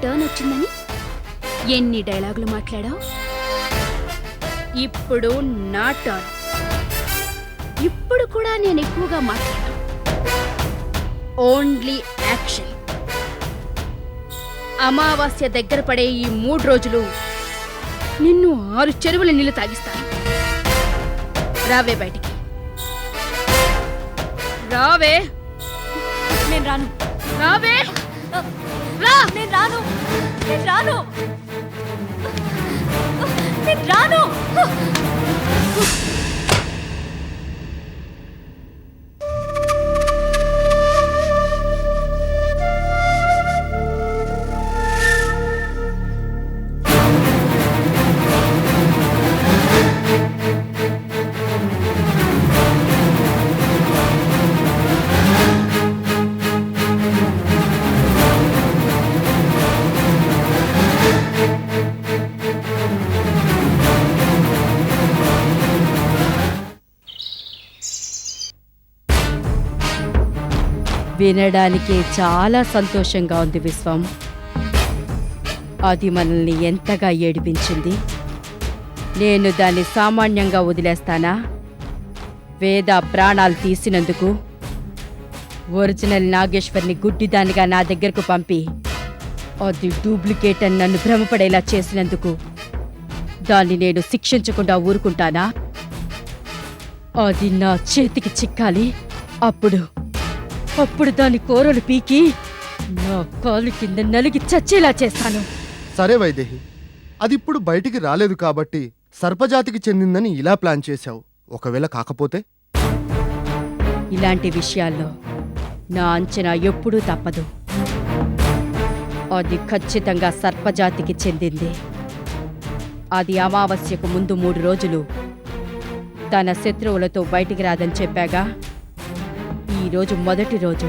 Turn వచ్చిందని ఎన్ని డైలాగులు మాట్లాడావు. ఇప్పుడు నా టర్న్. ఇప్పుడు కూడా నేను ఎక్కువగా మాట్లాడాను. Only action. అమావాస్య దగ్గర పడే ఈ 3 రోజులు నిన్ను 6 చెరువుల నీళ్లు తాగిస్తాను. రావే బయటికి, రావే. నేను రాను. రావే, రా. నేను రాను. నేను రాను. నేను రాను. వినడానికి చాలా సంతోషంగా ఉంది విశ్వం. అది మనల్ని ఎంతగా ఏడిపించింది. నేను దాన్ని సామాన్యంగా వదిలేస్తానా? వేద ప్రాణాలు తీసినందుకు, ఒరిజినల్ నాగేశ్వర్ని గుడ్డిదానిగా నా దగ్గరకు పంపి అది డూప్లికేట్ అని నన్ను భ్రమపడేలా చేసినందుకు దాన్ని నేను శిక్షించకుండా ఊరుకుంటానా? అది నా చేతికి చిక్కాలి. అప్పుడు దాని కోరలు పీకి నా కాలు కింద నలిగి చచ్చేలా చేస్తాను. సరే వైదేహి, అది ఇప్పుడు బయటికి రాలేదు కాబట్టి సర్పజాతికి చెందిందని ఇలా ప్లాన్ చేశావు. ఒకవేళ కాకపోతే? ఇలాంటి విషయాల్లో నా అంచనా ఎప్పుడూ తప్పదు. అది ఖచ్చితంగా సర్పజాతికి చెందింది. అది అమావాస్యకు ముందు 3 రోజులు తన శత్రువులతో బయటికి రాదని చెప్పాగా. ఈరోజు మొదటి రోజు.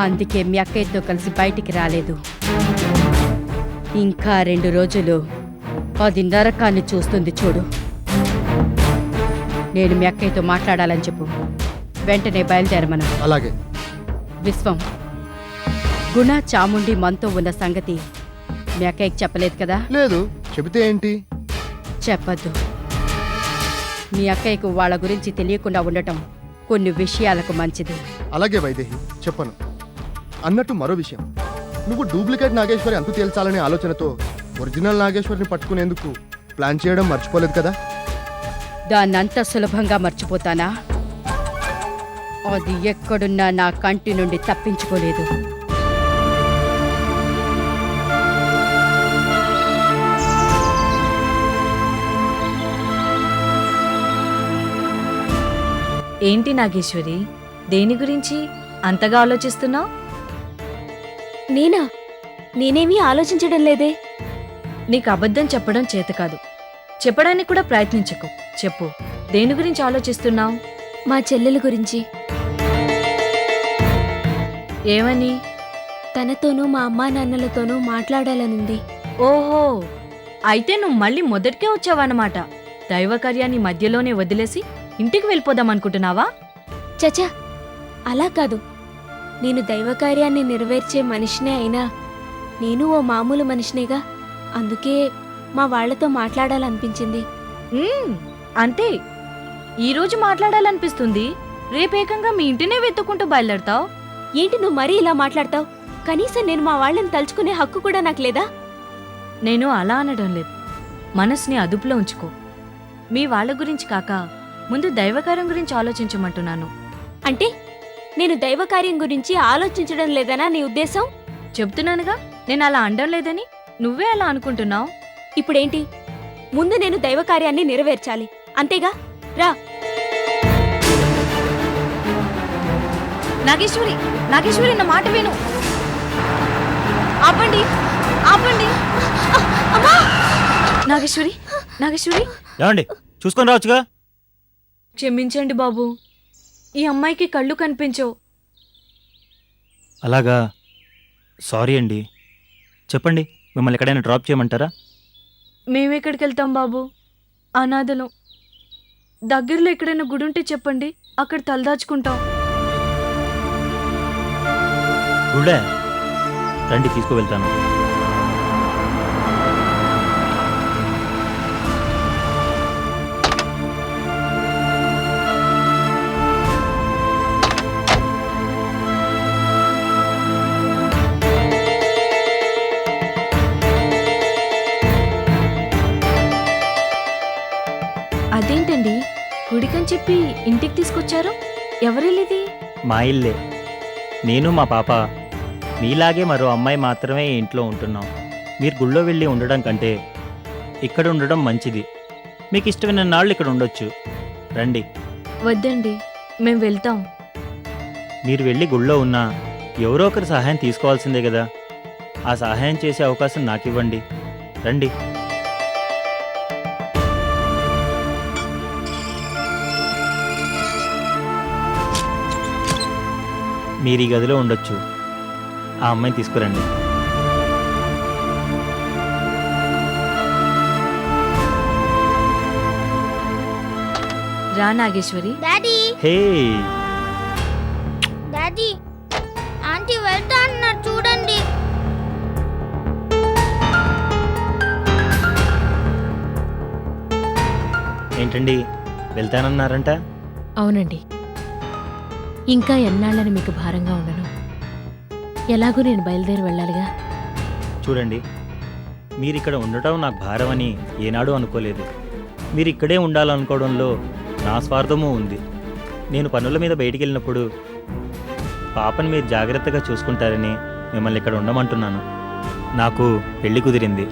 అందుకే మీ అక్కయ్యతో కలిసి బయటికి రాలేదు. ఇంకా 2 రోజులు అది నరకాన్ని చూస్తుంది చూడు. నేను మీ అక్కయ్యతో మాట్లాడాలని చెప్పు. వెంటనే బయలుదేరమను. అలాగే. విశ్వం, గుణ చాముండి మనతో ఉన్న సంగతి మీ అక్కయ్యకి చెప్పలేదు కదా? లేదు. చెబితే ఏంటి? చెప్పద్దు. మీ అక్కయ్యకు వాళ్ళ గురించి తెలియకుండా ఉండటం కొన్ని విషయాలకు మంచిది. అలాగే వైదేహి, చెప్పను. అన్నట్టు మరో విషయం, నువ్వు డూప్లికేట్ నాగేశ్వరి అంతు తేల్చాలనే ఆలోచనతో ఒరిజినల్ నాగేశ్వరిని పట్టుకునేందుకు ప్లాన్ చేయడం మర్చిపోలేదు కదా? దాన్నంత సులభంగా మర్చిపోతానా? అది ఎక్కడున్నా నా కంటి నుండి తప్పించుకోలేదు. ఏంటి నాగేశ్వరి, దేని గురించి అంతగా ఆలోచిస్తున్నావు? నేనేమీ ఆలోచించడం లేదే. నీకు అబద్ధం చెప్పడం చేత కాదు. చెప్పడానికి కూడా ప్రయత్నించకు. చెప్పు, దేని గురించి ఆలోచిస్తున్నావు? మా చెల్లెల గురించి. ఏమని? తనతోనూ మా అమ్మా నాన్నలతోనూ మాట్లాడాలనుంది. ఓహో, అయితే నువ్వు మళ్ళీ మొదటికే వచ్చావన్నమాట. దైవకార్యాన్ని మధ్యలోనే వదిలేసి ఇంటికి వెళ్ళిపోదామనుకుంటున్నావా? చచా, అలా కాదు. నేను దైవకార్యాన్ని నెరవేర్చే మనిషినే అయినా నేను ఓ మామూలు మనిషినేగా. అందుకే మా వాళ్లతో మాట్లాడాలనిపించింది. అంతే. ఈరోజు మాట్లాడాలనిపిస్తుంది, రేపేకంగా మీ ఇంటినే వెతుక్కుంటూ బయలుదేరతావు. ఏంటి నువ్వు మరీ ఇలా మాట్లాడతావు? కనీసం నేను మా వాళ్ళని తలుచుకునే హక్కు కూడా నాకు లేదా? నేను అలా అనడం లేదు. మనసుని అదుపులో ఉంచుకో. మీ వాళ్ళ గురించి కాక ముందు దైవకార్యం గురించి ఆలోచించమంటున్నాను. అంటే నేను దైవకార్యం గురించి ఆలోచించడం లేదనా నీ ఉద్దేశం? చెప్తున్నానుగా, నేను అలా అనడం లేదని. నువ్వే అలా అనుకుంటున్నావు. ఇప్పుడేంటి? ముందు నేను దైవకార్యాన్ని నెరవేర్చాలి, అంతేగా? రా. నాగేశ్వరి, నాగేశ్వరి, నా మాట విను. ఆపండి, ఆపండి. నాగేశ్వరి, నాగేశ్వరి, ఏమండి, చూసుకొని రావచ్చుగా. క్షమించండి బాబు, ఈ అమ్మాయికి కళ్ళు కనిపించవు. అలాగా, సారీ అండి. చెప్పండి, మిమ్మల్ని ఎక్కడైనా డ్రాప్ చేయమంటారా? మేమెక్కడికి వెళ్తాం బాబు, అనాథలం. దగ్గరలో ఎక్కడైనా గుడి ఉంటే చెప్పండి, అక్కడ తలదాచుకుంటాం. గుడే రండి, తీసుకువెళ్తాను. అని చెప్పి ఇంటికి తీసుకొచ్చారు? ఎవరిల్లిది? మా ఇల్లే. నేను మా పాప మీలాగే మరో అమ్మాయి మాత్రమే ఈ ఇంట్లో ఉంటున్నాం. మీరు గుళ్ళో వెళ్ళి ఉండడం కంటే ఇక్కడ ఉండడం మంచిది. మీకు ఇష్టమైన నాళ్ళు ఇక్కడ ఉండొచ్చు. రండి. వద్దండి, మేము వెళ్తాం. మీరు వెళ్ళి గుళ్ళో ఉన్నా ఎవరో ఒకరి సహాయం తీసుకోవాల్సిందే కదా. ఆ సహాయం చేసే అవకాశం నాకు ఇవ్వండి. రండి. మీరు ఈ గదిలో ఉండొచ్చు. ఆ అమ్మాయిని తీసుకురండి. రా Nageshwari. Daddy hey, daddy aunty వెళ్తా అన్నారు చూడండి. ఏంటండి వెళ్తానన్నారంట? అవునండి. ఇంకా ఎన్నాళ్ళని మీకు భారంగా ఉండను. ఎలాగూ నేను బయలుదేరి వెళ్ళాలిగా. చూడండి, మీరు ఇక్కడ ఉండటం నాకు భారమని ఏనాడూ అనుకోలేదు. మీరు ఇక్కడే ఉండాలనుకోవడంలో నా స్వార్థమూ ఉంది. నేను పనుల మీద బయటికి వెళ్ళినప్పుడు పాపని మీరు జాగ్రత్తగా చూసుకుంటారని మిమ్మల్ని ఇక్కడ ఉండమంటున్నాను. నాకు పెళ్లి కుదిరింది.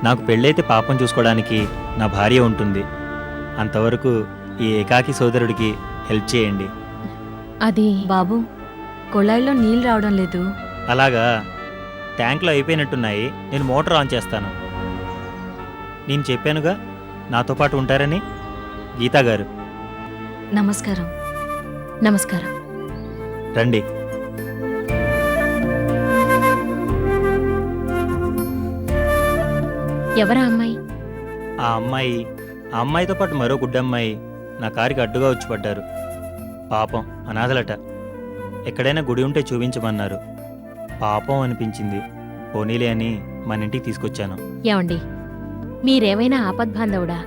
నాకు పెళ్ళైతే పాపం చూసుకోవడానికి నా భార్య ఉంటుంది. అంతవరకు ఈ ఏకాకి సోదరుడికి హెల్ప్ చేయండి. అది బాబు, కొళాయిలో నీళ్ళు రావడం లేదు. అలాగా? ట్యాంకులో అయిపోయినట్టున్నాయి. నేను మోటార్ ఆన్ చేస్తాను. నేను చెప్పానుగా నాతో పాటు ఉంటారని. గీతా గారు, నమస్కారం. నమస్కారం. రండి. ఎవరా అమ్మాయి? ఆ అమ్మాయితో పాటు మరో గుడ్డమ్మాయి నా కారుకి అడ్డుగా వచ్చి పడ్డారు. పాపం, అనాథలట. ఎక్కడైనా గుడి ఉంటే చూపించమన్నారు. పాపం అనిపించింది. పోనీలే అని మన ఇంటికి తీసుకొచ్చాను. ఏమండి, మీరేమైనా ఆపద్బాంధవుడా?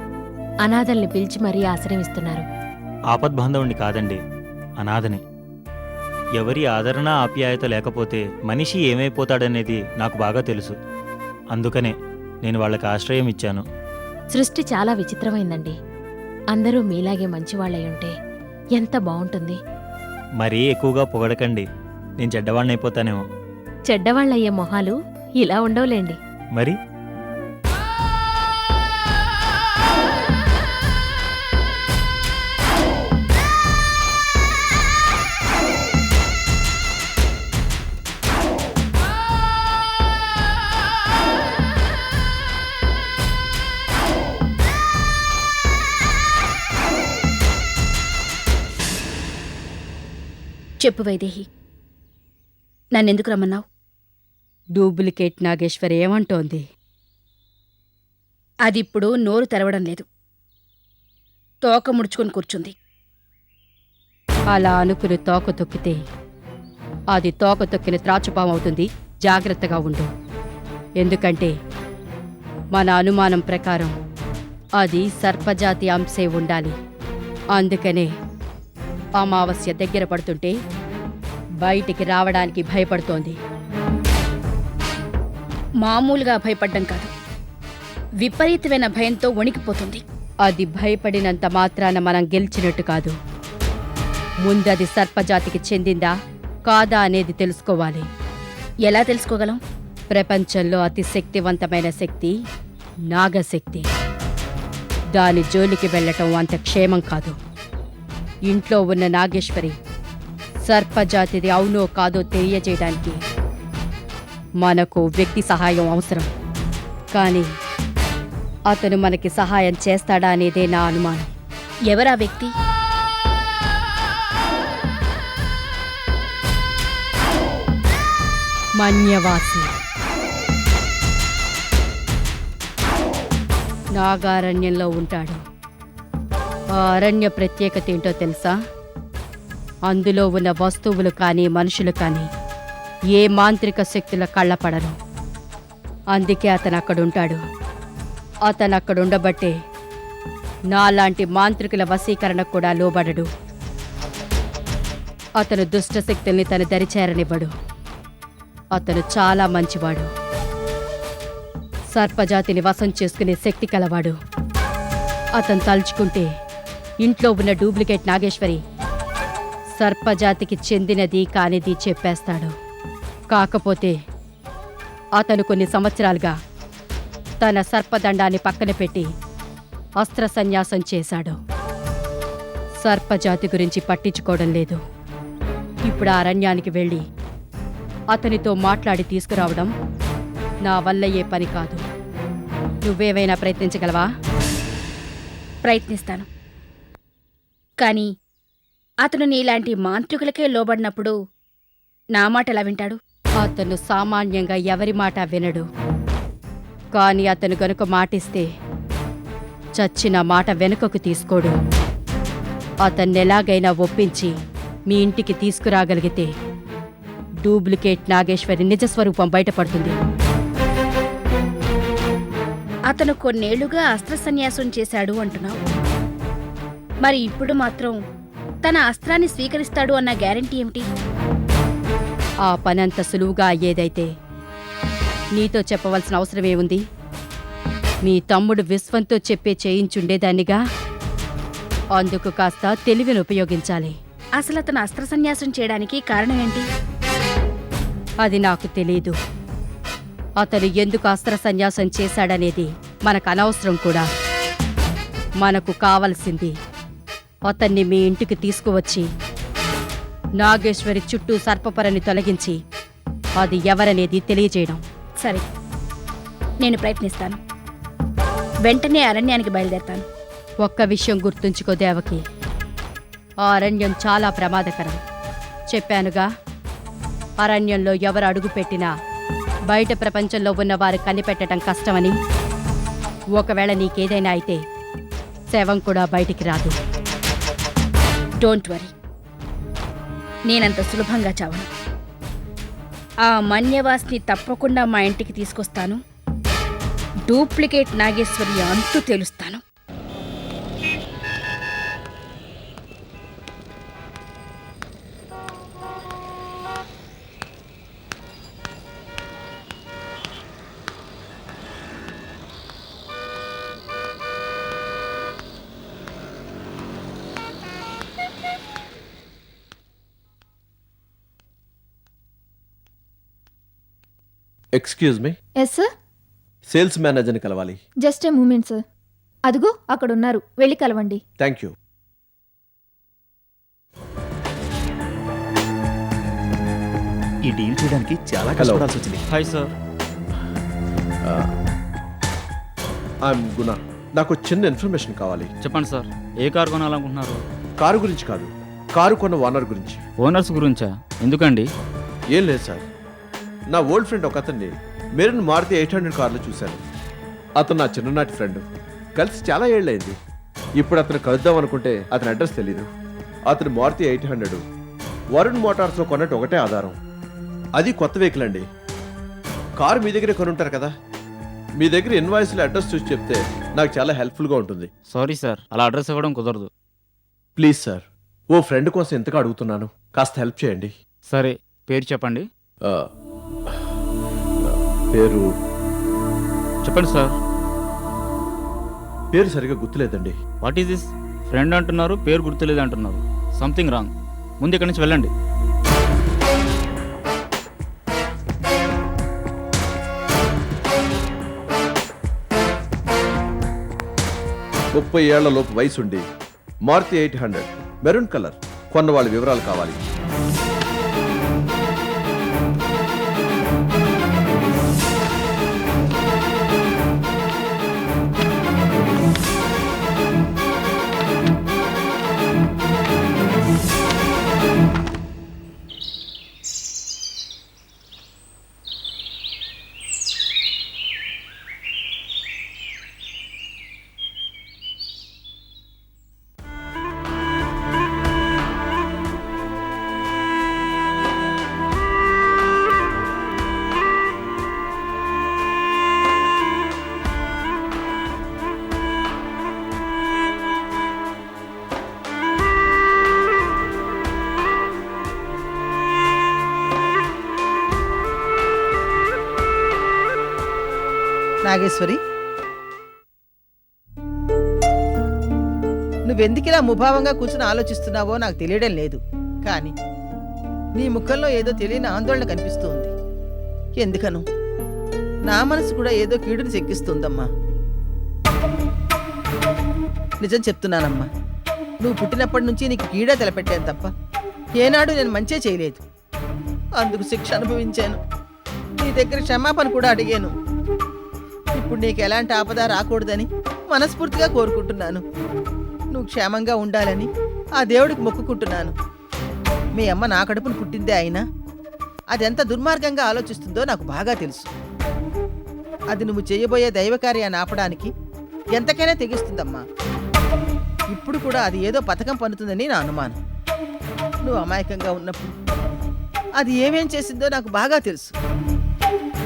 అనాథల్ని పిలిచి మరీ ఆశ్రమిస్తున్నారు. ఆపద్బాంధవుణ్ణి కాదండి, అనాథని. ఎవరి ఆదరణ ఆప్యాయత లేకపోతే మనిషి ఏమైపోతాడనేది నాకు బాగా తెలుసు. అందుకనే నేను వాళ్ళకి ఆశ్రయం ఇచ్చాను. సృష్టి చాలా విచిత్రమైందండి. అందరూ మీలాగే మంచివాళ్ళై ఉంటే ఎంత బావుంటుంది. మరీ ఎక్కువగా పొగడకండి, నేను చెడ్డవాణ్ణైపోతానేమో. చెడ్డవాళ్ళయ్యే మొహాలు ఇలా ఉండవులేండి. మరి చెప్పు వైదేహి, నన్నెందుకు రమ్మన్నావు? డూప్లికేట్ నాగేశ్వరి ఏమంటోంది? అదిప్పుడు నోరు తెరవడం లేదు. తోక ముడుచుకొని కూర్చుంది. అలా అనుకుని తోక తొక్కితే అది తోక తొక్కిన త్రాచుపామవుతుంది. జాగ్రత్తగా ఉండు. ఎందుకంటే మన అనుమానం ప్రకారం అది సర్పజాతి అంశే ఉండాలి. అందుకనే అమావాస్య దగ్గర పడుతుంటే బయటికి రావడానికి భయపడుతోంది. మామూలుగా భయపడ్డం కాదు, విపరీతమైన భయంతో వణికిపోతుంది. అది భయపడినంత మాత్రాన మనం గెలిచినట్టు కాదు. ముందది సర్పజాతికి చెందిందా కాదా అనేది తెలుసుకోవాలి. ఎలా తెలుసుకోగలం? ప్రపంచంలో అతి శక్తివంతమైన శక్తి నాగశక్తి. దాని జోలికి వెళ్ళటం అంత క్షేమం కాదు. ఇంట్లో ఉన్న నాగేశ్వరి సర్పజాతిది అవునో కాదో తెలియజేయడానికి మనకు వ్యక్తి సహాయం అవసరం. కానీ అతను మనకి సహాయం చేస్తాడా అనేదే నా అనుమానం. ఎవరా వ్యక్తి? మన్యవాసి. నాగారణ్యంలో ఉంటాడు. ఆ అరణ్య ప్రత్యేకత ఏంటో తెలుసా? అందులో ఉన్న వస్తువులు కానీ మనుషులు కానీ ఏ మాంత్రిక శక్తుల కళ్ళపడరు. అందుకే అతను అక్కడుంటాడు. అతను అక్కడుండబట్టే నాలాంటి మాంత్రికుల వశీకరణకు కూడా లోబడడు. అతను దుష్టశక్తుల్ని తన దరిచేరనివ్వడు. అతను చాలా మంచివాడు. సర్పజాతిని వశం చేసుకునే శక్తి కలవాడు. అతను తలుచుకుంటే ఇంట్లో ఉన్న డూప్లికేట్ నాగేశ్వరి సర్పజాతికి చెందినది కానిది చెప్పేస్తాడు. కాకపోతే అతను కొన్ని సంవత్సరాలుగా తన సర్పదండాన్ని పక్కన పెట్టి అస్త్ర సన్యాసం చేశాడు. సర్పజాతి గురించి పట్టించుకోవడం లేదు. ఇప్పుడు ఆ అరణ్యానికి వెళ్ళి అతనితో మాట్లాడి తీసుకురావడం నా వల్ల ఏ పని కాదు. నువ్వేమైనా ప్రయత్నించగలవా? ప్రయత్నిస్తాను. కానీ అతను నీలాంటి మాంత్రికులకే లోబడినప్పుడు నా మాట ఎలా వింటాడు? అతను సామాన్యంగా ఎవరి మాట వినడు. కానీ అతను గనుక మాటిస్తే చచ్చిన మాట వెనుకకు తీసుకోడు. అతన్ని ఎలాగైనా ఒప్పించి మీ ఇంటికి తీసుకురాగలిగితే డూప్లికేట్ నాగేశ్వరి నిజస్వరూపం బయటపడుతుంది. అతను కొన్నేళ్లుగా అస్త్ర సన్యాసం చేశాడు అంటున్నావు. మరి ఇప్పుడు మాత్రం తన అస్త్రాన్ని స్వీకరిస్తాడు అన్న గ్యారెంటీ ఏమిటి? ఆ పనంత సులువుగా అయ్యేదైతే నీతో చెప్పవలసిన అవసరమేముంది? మీ తమ్ముడు విశ్వంతో చెప్పే చేయించుండేదాన్నిగా. అందుకు కాస్త తెలివిని ఉపయోగించాలి. అసలు అతను అస్త్ర సన్యాసం చేయడానికి కారణమేంటి? అది నాకు తెలీదు. అతను ఎందుకు అస్త్ర సన్యాసం చేశాడనేది మనకు అనవసరం కూడా. మనకు కావలసింది అతన్ని మీ ఇంటికి తీసుకువచ్చి నాగేశ్వరి చుట్టూ సర్పపరని తొలగించి అది ఎవరనేది తెలియజేయడం. సరే, నేను ప్రయత్నిస్తాను. వెంటనే అరణ్యానికి బయలుదేరతాను. ఒక్క విషయం గుర్తుంచుకో దేవకి, ఆ అరణ్యం చాలా ప్రమాదకరం. చెప్పానుగా, అరణ్యంలో ఎవరు అడుగు పెట్టినా బయట ప్రపంచంలో ఉన్నవారు కనిపెట్టడం కష్టమని. ఒకవేళ నీకేదైనా అయితే శవం కూడా బయటికి రాదు. డోంట్ వరీ, నేనంత సులభంగా చావను. ఆ మన్యవాస్ని తప్పకుండా మా ఇంటికి తీసుకొస్తాను. డూప్లికేట్ నాగేశ్వరి అంతు తెలుస్తాను. Excuse me, yes sir. Sales మేనేజర్ని కలవాలి. Just a moment sir. అదిగో అక్కడ ఉన్నారు, వెళ్ళి కలవండి. Thank you. ఈ డీల్ చేయడానికి చాలా Hello. కష్టపడాల్సి వచ్చింది. Hi sir. ఐఎమ్ గుణ. నాకు చిన్న ఇన్ఫర్మేషన్ కావాలి. చెప్పండి సార్, ఏ కారు కొనాలనుకుంటున్నారు? కారు గురించి కాదు, కారు కొన్న ఓనర్ గురించి. ఓనర్స్ గురించా? ఎందుకండి? ఏం లేదు సార్, నా ఓల్డ్ ఫ్రెండ్ ఒక అతన్ని మెరూన్ మారుతి 800 కార్లో చూశాను. అతను నా చిన్ననాటి ఫ్రెండ్. కలిసి చాలా ఏళ్ళైంది. ఇప్పుడు అతను కలుద్దాం అనుకుంటే అతని అడ్రస్ తెలీదు. అతను మారుతి 800 వరుణ్ మోటార్స్లో కొన్నట్టు ఒకటే ఆధారం. అది కొత్త వెహికల్ అండి. కారు మీ దగ్గరే కొనుంటారు కదా, మీ దగ్గర ఇన్వాయిస్లో అడ్రస్ చూసి చెప్తే నాకు చాలా హెల్ప్ఫుల్గా ఉంటుంది. సారీ సార్, అలా అడ్రస్ ఇవ్వడం కుదరదు. ప్లీజ్ సార్, ఓ ఫ్రెండ్ కోసం ఎంతగా అడుగుతున్నాను, కాస్త హెల్ప్ చేయండి. సరే, పేరు చెప్పండి. ఆ, పేరు చెప్పండి సార్. పేరు సరిగా గుర్తులేదండి. What is this? ఫ్రెండ్ అంటున్నారు, పేరు గుర్తులేదు అంటున్నారు. Something wrong. ముందు ఇక్కడి నుంచి వెళ్ళండి. ముప్పై ఏళ్ల లోపు వయసుండి మారుతి 800 మెరూన్ కలర్ కొన్న వాళ్ళ వివరాలు కావాలి. నాగేశ్వరి, నువ్వెందుకిలా ముభావంగా కూర్చుని ఆలోచిస్తున్నావో నాకు తెలియడం లేదు, కానీ నీ ముఖంలో ఏదో తెలియని ఆందోళన కనిపిస్తుంది. ఎందుకను నా మనసు కూడా ఏదో కీడుని శంకిస్తుందమ్మా. నిజం చెప్తున్నానమ్మా, నువ్వు పుట్టినప్పటి నుంచి నీకు కీడే తలపెట్టాను తప్ప ఏనాడు నేను మంచే చేయలేదు. అందుకు శిక్ష అనుభవించాను. నీ దగ్గర క్షమాపణ కూడా అడిగాను. ఇప్పుడు నీకు ఎలాంటి ఆపద రాకూడదని మనస్ఫూర్తిగా కోరుకుంటున్నాను. నువ్వు క్షేమంగా ఉండాలని ఆ దేవుడికి మొక్కుకుంటున్నాను. మీ అమ్మ నా కడుపును పుట్టిందే అయినా అదెంత దుర్మార్గంగా ఆలోచిస్తుందో నాకు బాగా తెలుసు. అది నువ్వు చేయబోయే దైవకార్యాన్ని ఆపడానికి ఎంతకైనా తెగిస్తుందమ్మా. ఇప్పుడు కూడా అది ఏదో పథకం పన్నుతుందని నా అనుమానం. నువ్వు అమాయకంగా ఉన్నప్పుడు అది ఏమేం చేసిందో నాకు బాగా తెలుసు.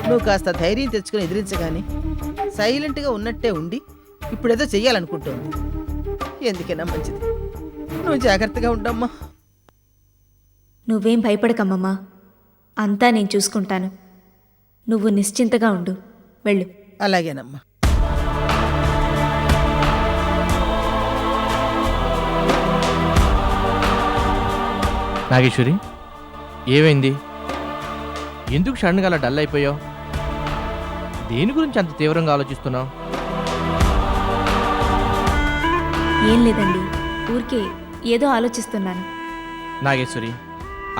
నువ్వు కాస్త ధైర్యం తెచ్చుకుని ఎదిరించగానే సైలెంట్గా ఉన్నట్టే ఉండి ఇప్పుడేదో చెయ్యాలనుకుంటోంది. ఎందుకైనా మంచిది, నువ్వు జాగ్రత్తగా ఉండమ్మా. నువ్వేం భయపడకమ్మమ్మా, అంతా నేను చూసుకుంటాను. నువ్వు నిశ్చింతగా ఉండు, వెళ్ళు. అలాగేనమ్మా. నాగేశ్వరి, ఏమైంది? ఎందుకు సడన్గా అలా డల్ అయిపోయావు? దేని గురించి అంత తీవ్రంగా ఆలోచిస్తున్నావు? ఏం లేదండి, ఊరికే ఏదో ఆలోచిస్తున్నాను. నాగేశ్వరి,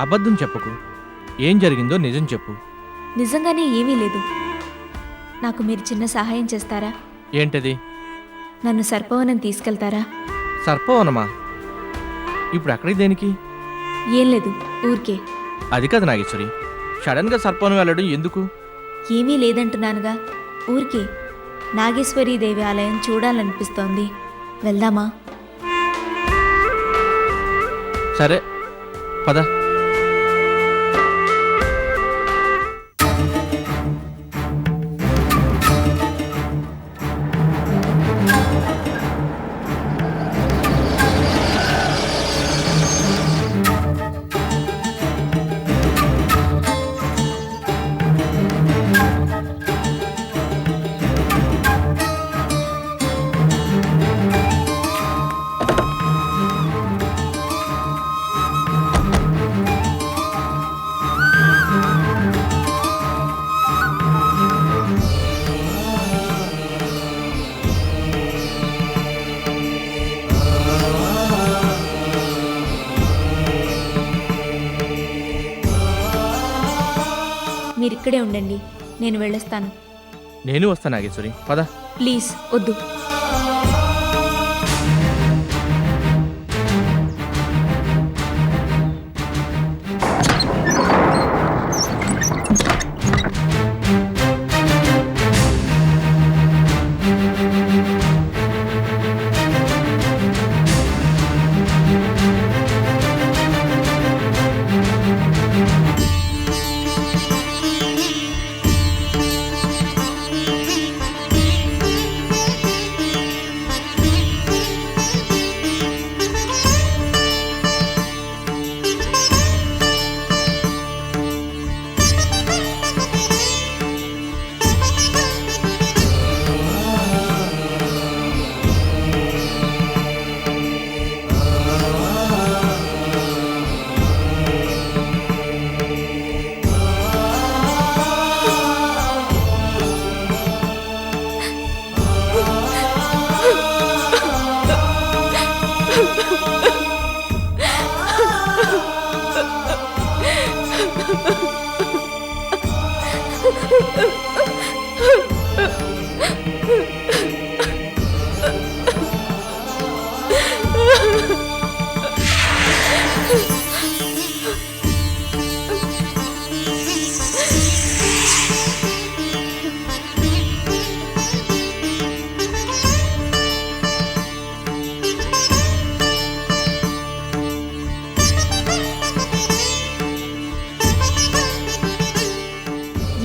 అబద్ధం చెప్పకు. ఏం జరిగిందో నిజం చెప్పు. నిజంగానే ఏమీ లేదు. నాకు మీరు చిన్న సహాయం చేస్తారా? ఏంటది? నన్ను సర్పవనం తీసుకెళ్తారా? సర్పవనమా? ఇప్పుడు అక్కడికి దేనికి? ఏం లేదు, ఊరికే. అది కాదు నాగేశ్వరి, సడన్గా సర్పవనం వెళ్ళడం ఎందుకు? ఏమీ లేదంటున్నానుగా, ఊరికే. నాగేశ్వరీదేవి ఆలయం చూడాలనిపిస్తోంది, వెళ్దామా? సరే, పద. మీరిక్కడే ఉండండి, నేను వెళ్ళొస్తాను. నేను వస్తాను నాగేశ్వరి, పద. ప్లీజ్ వద్దు.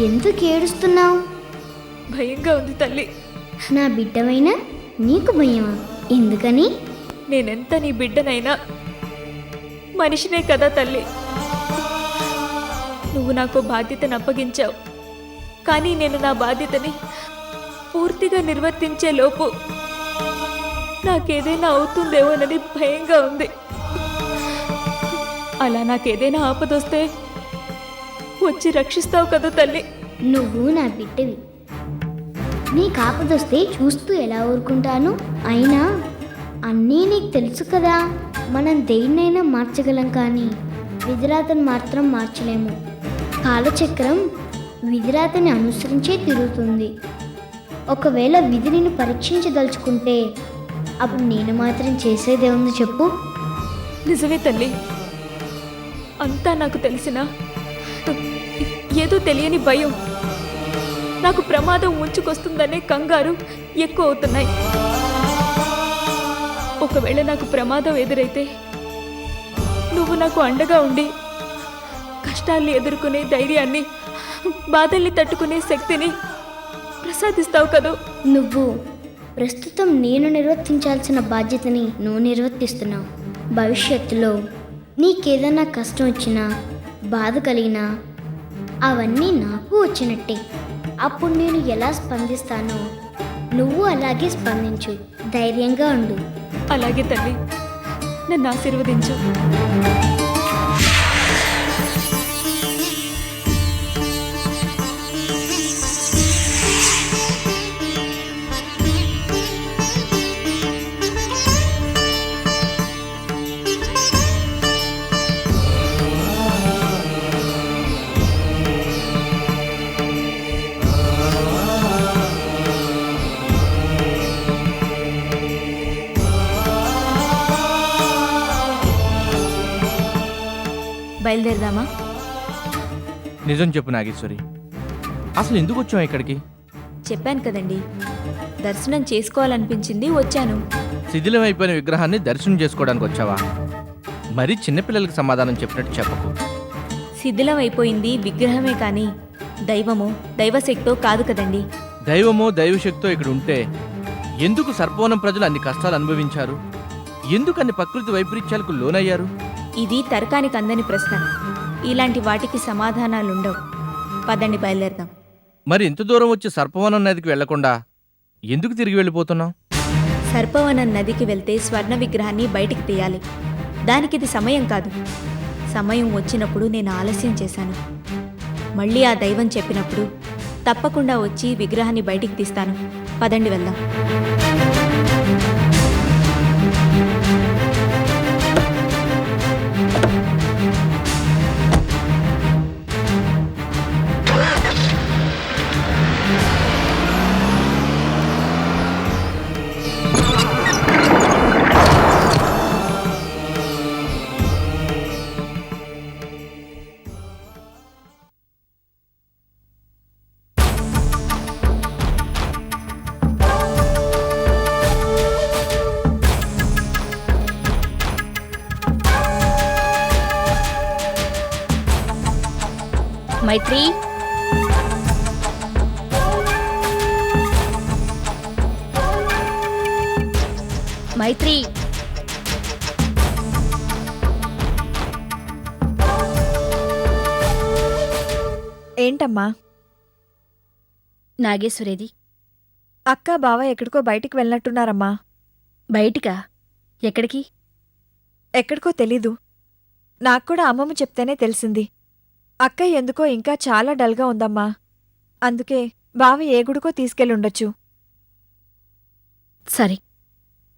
ఎందుకు ఏడుస్తున్నావు? భయంగా ఉంది తల్లి. నా బిడ్డవైనా నీకు భయమా? ఎందుకని? నేనెంత నీ బిడ్డనైనా మనిషినే కదా తల్లి. నువ్వు నాకు బాధ్యతను అప్పగించావు, కానీ నేను నా బాధ్యతని పూర్తిగా నిర్వర్తించే లోపు నాకేదైనా అవుతుందేమోనని భయంగా ఉంది. అలా నాకేదైనా ఆపదొస్తే వచ్చి రక్షిస్తావు కదా తల్లి. నువ్వు నా బిడ్డవి. నీ కాపదొస్తే చూస్తూ ఎలా ఊరుకుంటాను? అయినా అన్నీ నీకు తెలుసు కదా. మనం దేన్నైనా మార్చగలం, కానీ విధిరాతను మాత్రం మార్చలేము. కాలచక్రం విధిరాతని అనుసరించే తిరుగుతుంది. ఒకవేళ విధి నిన్ను పరీక్షించదలుచుకుంటే అప్పుడు నేను మాత్రం చేసేదేముంది చెప్పు? నిజమే తల్లి, అంతా నాకు తెలిసినా ఏదో తెలియని భయం, నాకు ప్రమాదం ముంచుకొస్తుందనే కంగారు ఎక్కువ అవుతున్నాయి. ఒకవేళ నాకు ప్రమాదం ఎదురైతే నువ్వు నాకు అండగా ఉండి కష్టాల్ని ఎదుర్కొనే ధైర్యాన్ని, బాధల్ని తట్టుకునే శక్తిని ప్రసాదిస్తావు కదూ. నువ్వు ప్రస్తుతం నేను నిర్వర్తించాల్సిన బాధ్యతని నువ్వు నిర్వర్తిస్తున్నావు. భవిష్యత్తులో నీకేదైనా కష్టం వచ్చినా, బాధ కలిగినా అవన్నీ నాకు వచ్చినట్టే. అప్పుడు నేను ఎలా స్పందిస్తానో నువ్వు అలాగే స్పందించు. ధైర్యంగా ఉండు. అలాగే తల్లి, నన్ను ఆశీర్వదించు. బయలుదేరదామా? నిజం చెప్పు నాగేశ్వరి, అసలు ఎందుకు వచ్చాం ఇక్కడికి? చెప్పాను కదండి, దర్శనం చేసుకోవాలనిపించింది, వచ్చాను. శిథిలమైపోయిన విగ్రహాన్ని దర్శనం చేసుకోవడానికి వచ్చావా? మరీ చిన్నపిల్లలకి సమాధానం చెప్పినట్టు చెప్పకు. శిథిలం అయిపోయింది విగ్రహమే కానీ దైవమో దైవశక్తో కాదు కదండి. దైవమో దైవశక్తో ఇక్కడ ఉంటే ఎందుకు సర్పవనం ప్రజలు అన్ని కష్టాలు అనుభవించారు? ఎందుకు అన్ని ప్రకృతి వైపరీత్యాలకు లోనయ్యారు? ఇది తర్కానికి అందని ప్రశ్న. ఇలాంటి వాటికి సమాధానాలుండవు. పదండి, బయలుదేరదాం. మరి ఇంత దూరం వచ్చి సర్పవనం నదికి వెళ్లకుండా ఎందుకు తిరిగి వెళ్ళిపోతున్నాం? సర్పవనం నదికి వెళ్తే స్వర్ణ విగ్రహాన్ని బయటికి తీయాలి. దానికిది సమయం కాదు. సమయం వచ్చినప్పుడు నేను ఆలస్యం చేశాను. మళ్ళీ ఆ దైవం చెప్పినప్పుడు తప్పకుండా వచ్చి విగ్రహాన్ని బయటికి తీస్తాను. పదండి, వెళ్దాం. మైత్రి, మైత్రి, ఏంటమ్మా? నాగేశ్వరేది? అక్క బావ ఎక్కడికో బయటికి వెళ్ళినట్టున్నారమ్మా. బయటికా? ఎక్కడికి? ఎక్కడికో తెలీదు. నాకు కూడా అమ్మమ్మ చెప్తేనే తెలిసింది. అక్క ఎందుకో ఇంకా చాలా డల్గా ఉందమ్మా. అందుకే బావ ఏ గుడికో తీసుకెళ్ళుండొచ్చు. సరే,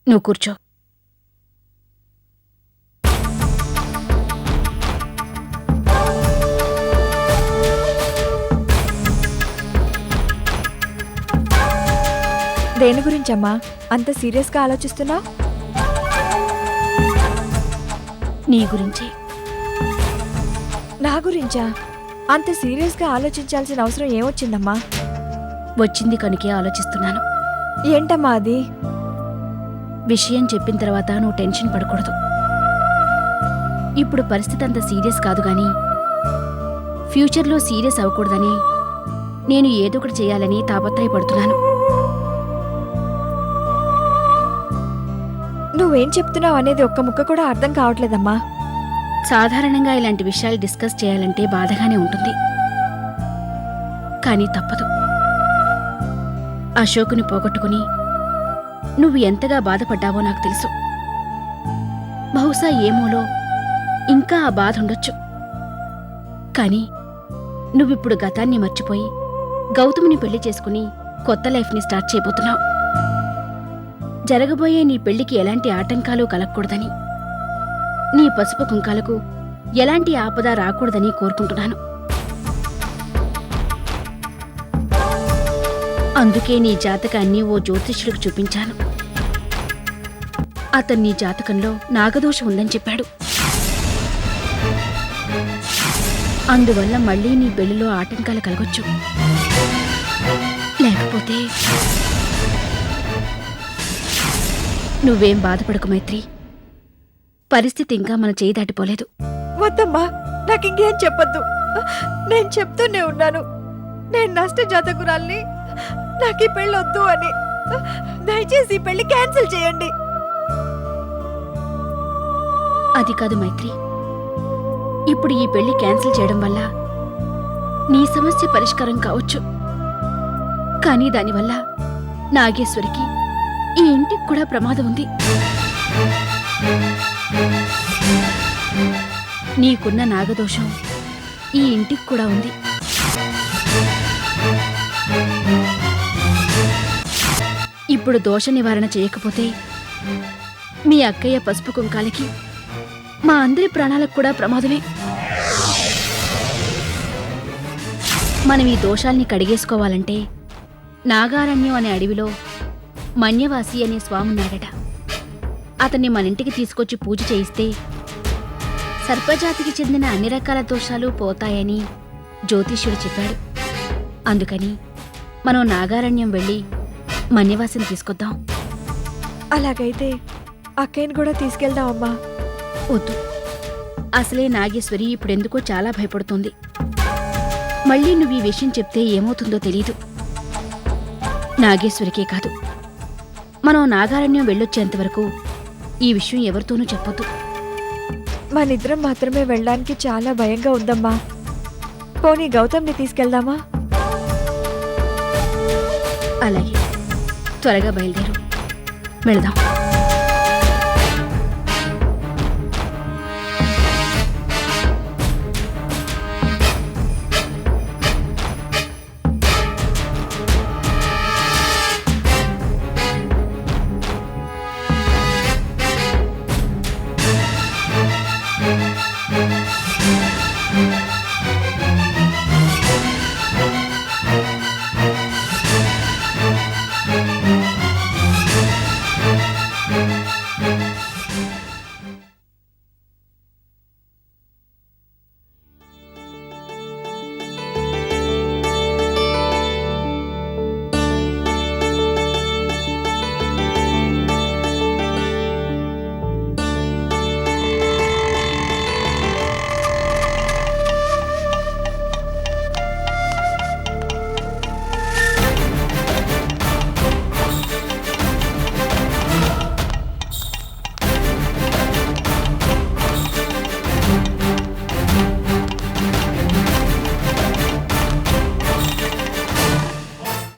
నువ్వు కూర్చో. దేని గురించమ్మా అంత సీరియస్గా ఆలోచిస్తున్నావు? నీ గురించే. నా గురించా? అంత సీరియస్గా ఆలోచించాల్సిన అవసరం ఏమొచ్చిందమ్మా? వచ్చింది కనుకే ఆలోచిస్తున్నాను. ఏంటమ్మా అది? విషయం చెప్పిన తర్వాత నువ్వు టెన్షన్ పడకూడదు. ఇప్పుడు పరిస్థితి అంత సీరియస్ కాదు గాని ఫ్యూచర్లో సీరియస్ అవ్వకూడదని నేను ఏదో ఒకటి చేయాలని తాపత్రయపడుతున్నాను. నువ్వేం చెప్తున్నావు అనేది ఒక్క ముక్క కూడా అర్థం కావట్లేదమ్మా. సాధారణంగా ఇలాంటి విషయాలు డిస్కస్ చేయాలంటే బాధగానే ఉంటుంది, కానీ తప్పదు. అశోకుని పోగొట్టుకుని నువ్వు ఎంతగా బాధపడ్డావో నాకు తెలుసు. బహుశా ఏమోలో ఇంకా ఆ బాధ ఉండొచ్చు. కానీ నువ్విప్పుడు గతాన్ని మర్చిపోయి గౌతముని పెళ్లి చేసుకుని కొత్త లైఫ్ని స్టార్ట్ చేయబోతున్నావు. జరగబోయే నీ పెళ్లికి ఎలాంటి ఆటంకాలు కలగకూడదని, నీ పసుపు కుంకాలకు ఎలాంటి ఆపద రాకూడదని కోరుకుంటున్నాను. అందుకే నీ జాతకాన్ని ఓ జ్యోతిష్యుడికి చూపించాను. అతను నీ జాతకంలో నాగదోషం ఉందని చెప్పాడు. అందువల్ల మళ్ళీ నీ పెళ్లిలో ఆటంకాలు కలగొచ్చు. లేకపోతే నువ్వేం బాధపడకు మైత్రి. పరిస్థితి ఇంకా మన చేయి దాటిపోలేదు. వద్దమ్మా, నాకు ఇంకేం చెప్పొద్దు. నేను చెప్తూనే ఉన్నాను, నేను నష్ట జాతకురాల్ని, నాకు ఈ పెళ్ళి వద్దు అని. దయచేసి ఈ పెళ్లి క్యాన్సిల్ చేయండి. అది కాదు మైత్రి, ఇప్పుడు ఈ పెళ్లి క్యాన్సిల్ చేయడం వల్ల నీ సమస్య పరిష్కారం కావచ్చు. కానీ దానివల్ల నాగేశ్వరికి ఈ ఇంటికి కూడా ప్రమాదం ఉంది. నీకున్న నాగదోషం ఈ ఇంటికి కూడా ఉంది. ఇప్పుడు దోష నివారణ చేయకపోతే మీ అక్కయ్య పసుపు కుంకాలకి మా అందరి ప్రాణాలకు కూడా ప్రమాదమే. మనం ఈ దోషాల్ని కడిగేసుకోవాలంటే నాగారణ్యం అనే అడవిలో మన్యవాసి అనే స్వామున్నాడట. అతన్ని మన ఇంటికి తీసుకొచ్చి పూజ చేయిస్తే సర్పజాతికి చెందిన అన్ని రకాల దోషాలు పోతాయని జ్యోతిష్యుడు చెప్పాడు. అందుకని మనం నాగారణ్యం వెళ్ళి మన్యవాసిని తీసుకొద్దాం. అలాగైతే అక్కయ్యని కూడా తీసుకెళ్దామమ్మా. వద్దు, అసలే నాగేశ్వరి ఇప్పుడెందుకో చాలా భయపడుతుంది. మళ్ళీ నువ్వు ఈ విషయం చెప్తే ఏమవుతుందో తెలీదు. నాగేశ్వరికే కాదు, మనం నాగారణ్యం వెళ్ళొచ్చేంతవరకు ఈ విషయం ఎవరితోనూ చెప్పొద్దు. మనిద్దరం మాత్రమే వెళ్ళడానికి చాలా భయంగా ఉందమ్మా. పోనీ గౌతమ్ని తీసుకెళ్దామా? అలాగే, త్వరగా బయలుదేరు, వెళదాం.